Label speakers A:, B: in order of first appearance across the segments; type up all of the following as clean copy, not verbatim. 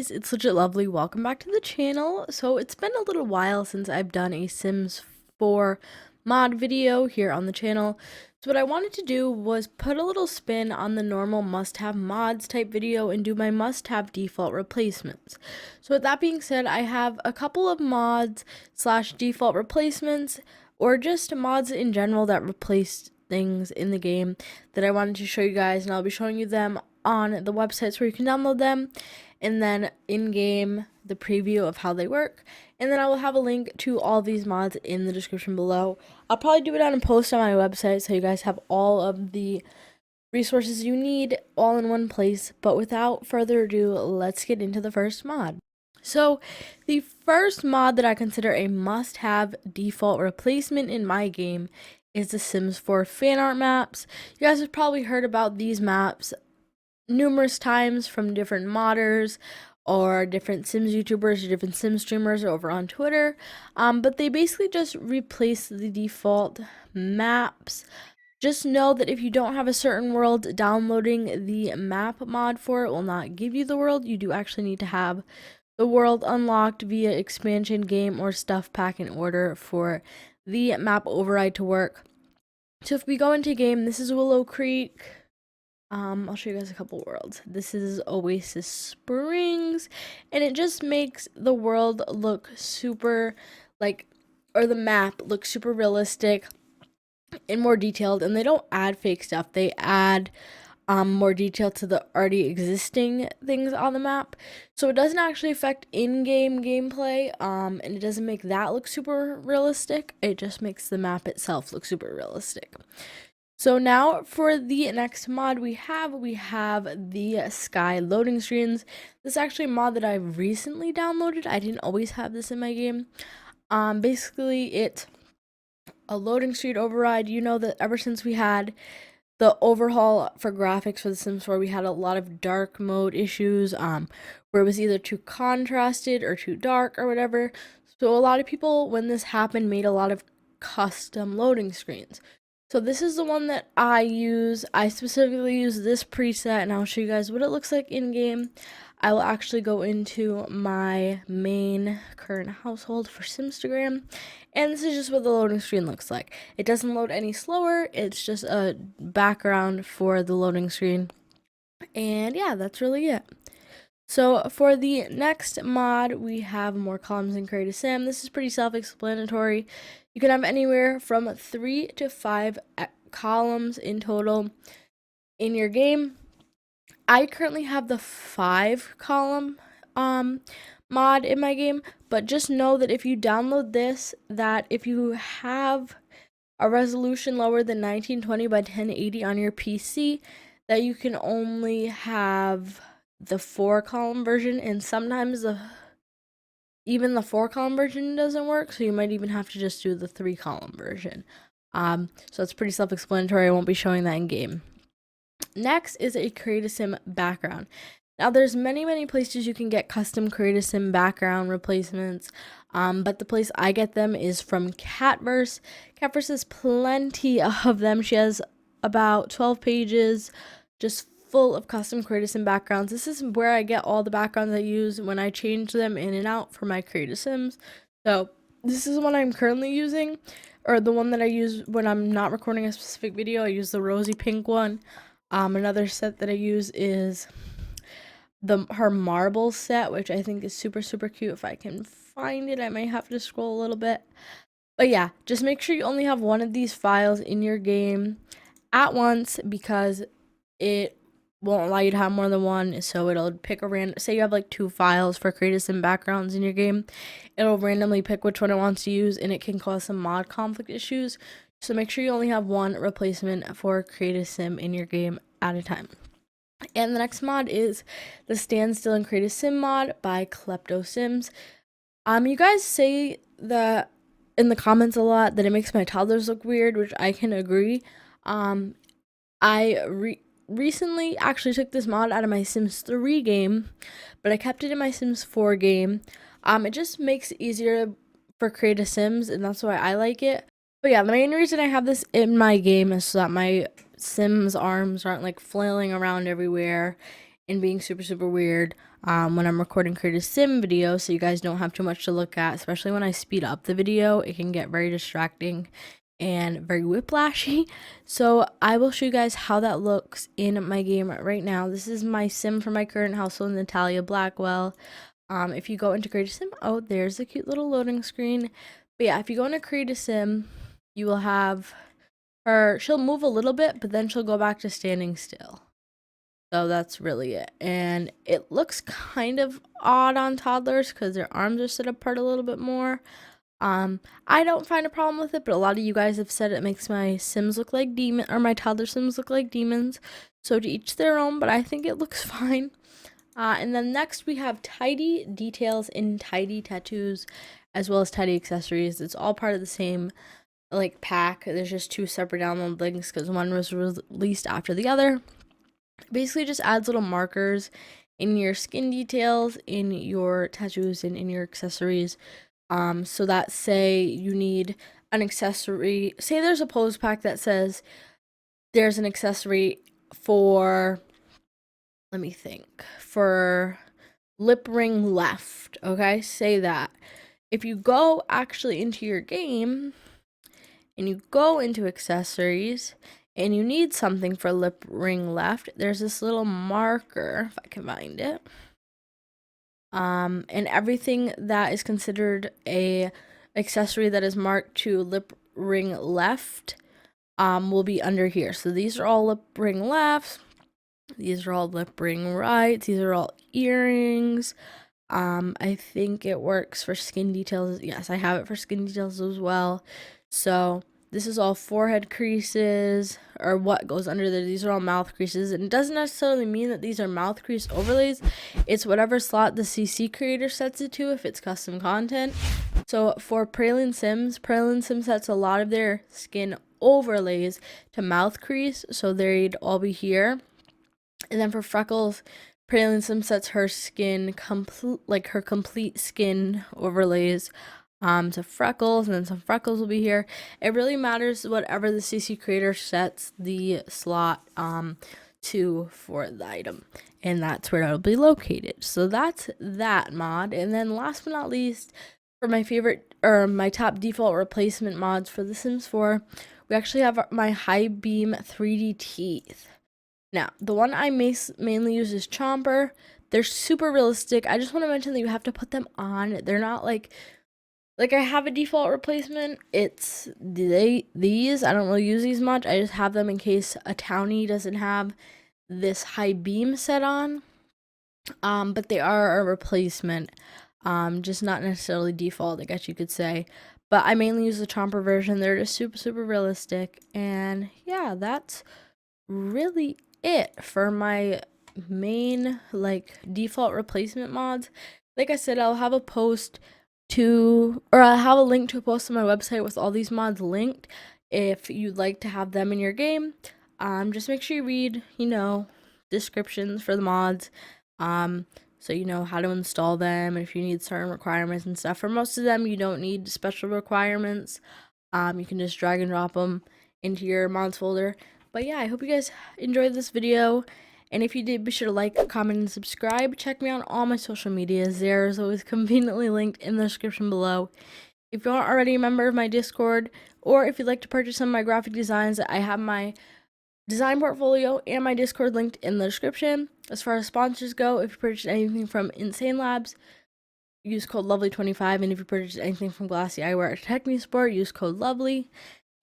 A: guys, it's LegitLovely. Welcome back to the channel. So it's been a little while since I've done a Sims 4 mod video here on the channel. So what I wanted to do was put a little spin on the normal must-have mods type video and do my must-have default replacements. So with that being said, I have a couple of mods slash default replacements or just mods in general that replace things in the game that I wanted to show you guys, and I'll be showing you them on the websites where you can download them, and then in-game the preview of how they work, and then I will have a link to all these mods in the description below. I'll probably do it on a post on my website so you guys have all of the resources you need all in one place. But without further ado, let's get into the first mod. So the first mod that I consider a must-have default replacement in my game is the Sims 4 fan art maps. You guys have probably heard about these maps numerous times from different modders or different Sims YouTubers or different Sims streamers over on Twitter, but they basically just replace the default maps. Just know that if you don't have a certain world, downloading the map mod for it will not give you the world. You do actually need to have the world unlocked via expansion game or stuff pack in order for the map override to work. So if we go into game, this is Willow Creek. I'll show you guys a couple worlds. This is Oasis Springs, and it just makes the world look super or the map look super realistic and more detailed, and they don't add fake stuff. They add more detail to the already existing things on the map, so it doesn't actually affect in-game gameplay, and it doesn't make that look super realistic. It just makes the map itself look super realistic. So now for the next mod we have the sky loading screens. This is actually a mod that I recently downloaded. I didn't always have this in my game. Basically it's a loading screen override. You know that ever since we had the overhaul for graphics for The Sims 4, we had a lot of dark mode issues, where it was either too contrasted or too dark or whatever. So a lot of people, when this happened, made a lot of custom loading screens. So this is the one that I use. I specifically use this preset, and I'll show you guys what it looks like in game. I will actually go into my main current household for Simstagram, and this is just what the loading screen looks like. It doesn't load any slower. It's just a background for the loading screen, and yeah, that's really it. So for the next mod, we have more columns in CreateASim. This is pretty self-explanatory. You can have anywhere from 3 to 5 columns in total in your game. I currently have the 5 column mod in my game, but just know that if you download this, that if you have a resolution lower than 1920 by 1080 on your PC, that you can only have the 4 column version, and sometimes even the 4 column version doesn't work, so you might even have to just do the 3 column version. So it's pretty self-explanatory. I won't be showing that in game. Next is a CreateASim background. Now there's many places you can get custom CreateASim background replacements, but the place I get them is from Catverse. Catverse has plenty of them. She has about 12 pages just full of custom CreateASim backgrounds. This is where I get all the backgrounds I use when I change them in and out for my CreateASims. So this is one I'm currently using, or the one that I use when I'm not recording a specific video. I use the rosy pink one. Another set that I use is her marble set, which I think is super cute. If I can find it, I might have to scroll a little bit. But yeah, just make sure you only have one of these files in your game at once, because it won't allow you to have more than one. So it'll pick a random, say you have like 2 files for CreateASim backgrounds in your game, it'll randomly pick which one it wants to use, and it can cause some mod conflict issues. So make sure you only have one replacement for CreateASim in your game at a time. And the next mod is the Standstill and CreateASim mod by KleptoSims. You guys say that in the comments a lot that it makes my toddlers look weird, which I can agree. I recently actually took this mod out of my Sims 3 game, but I kept it in my Sims 4 game. It just makes it easier for CreateASims, and that's why I like it. But yeah, the main reason I have this in my game is so that my Sims arms aren't like flailing around everywhere and being super weird. when I'm recording CreateASim videos, so you guys don't have too much to look at, especially when I speed up the video. It can get very distracting and very whiplashy. So I will show you guys how that looks in my game right now. This is my sim for my current household, Natalia Blackwell. If you go into CreateASim, oh, there's a cute little loading screen. But yeah, if you go into CreateASim, you will have her, she'll move a little bit, but then she'll go back to standing still. So that's really it. And it looks kind of odd on toddlers because their arms are set apart a little bit more. I don't find a problem with it, but a lot of you guys have said it makes my sims look like demons, or my toddler sims look like demons. So to each their own, but I think it looks fine. And then next we have tidy details in tidy tattoos, as well as tidy accessories. It's all part of the same like pack. There's just 2 separate download links because one was released after the other. Basically just adds little markers in your skin details, in your tattoos, and in your accessories. So that say you need an accessory, say there's a pose pack that says there's an accessory for, let me think, for lip ring left, okay? Say that. If you go actually into your game and you go into accessories and you need something for lip ring left, there's this little marker, if I can find it. And everything that is considered a accessory that is marked to lip ring left will be under here. So these are all lip ring lefts, these are all lip ring rights, these are all earrings. I think it works for skin details. Yes, I have it for skin details as well. So this is all forehead creases, or what goes under there. These are all mouth creases, and it doesn't necessarily mean that these are mouth crease overlays. It's whatever slot the CC creator sets it to if it's custom content. So for CreateASim sets a lot of their skin overlays to mouth crease, so they'd all be here. And then for Freckles, CreateASim sets her skin complete skin overlays to freckles, and then some freckles will be here. It really matters whatever the CC creator sets the slot to for the item, and that's where it'll be located. So that's that mod. And then last but not least, for my favorite, or my top default replacement mods for The Sims 4, we actually have my high beam 3D teeth. Now, the one I mainly use is Chomper. They're super realistic. I just want to mention that you have to put them on. They're not like I have a default replacement. It's these. I don't really use these much. I just have them in case a townie doesn't have this high beam set on. But they are a replacement. Just not necessarily default, I guess you could say. But I mainly use the Chomper version. They're just super realistic. And yeah, that's really it for my main default replacement mods. Like I said, I'll have a I'll have a link to a post on my website with all these mods linked if you'd like to have them in your game. Just make sure you read, descriptions for the mods, so you know how to install them, and if you need certain requirements and stuff. For most of them, you don't need special requirements. You can just drag and drop them into your mods folder. But yeah, I hope you guys enjoyed this video. And if you did, be sure to like, comment, and subscribe. Check me out on all my social medias. There is always conveniently linked in the description below. If you aren't already a member of my Discord, or if you'd like to purchase some of my graphic designs, I have my design portfolio and my Discord linked in the description. As far as sponsors go, if you purchase anything from Insane Labs, use code Lovely25. And if you purchase anything from Glassy Eyewear or TechniSport, use code Lovely.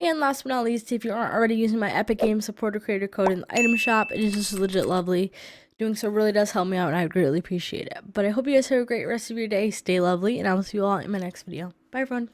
A: And last but not least, if you aren't already using my EpicGames supporter creator code in the item shop, it is just LegitLovely. Doing so really does help me out, and I would greatly appreciate it. But I hope you guys have a great rest of your day. Stay lovely, and I will see you all in my next video. Bye, everyone.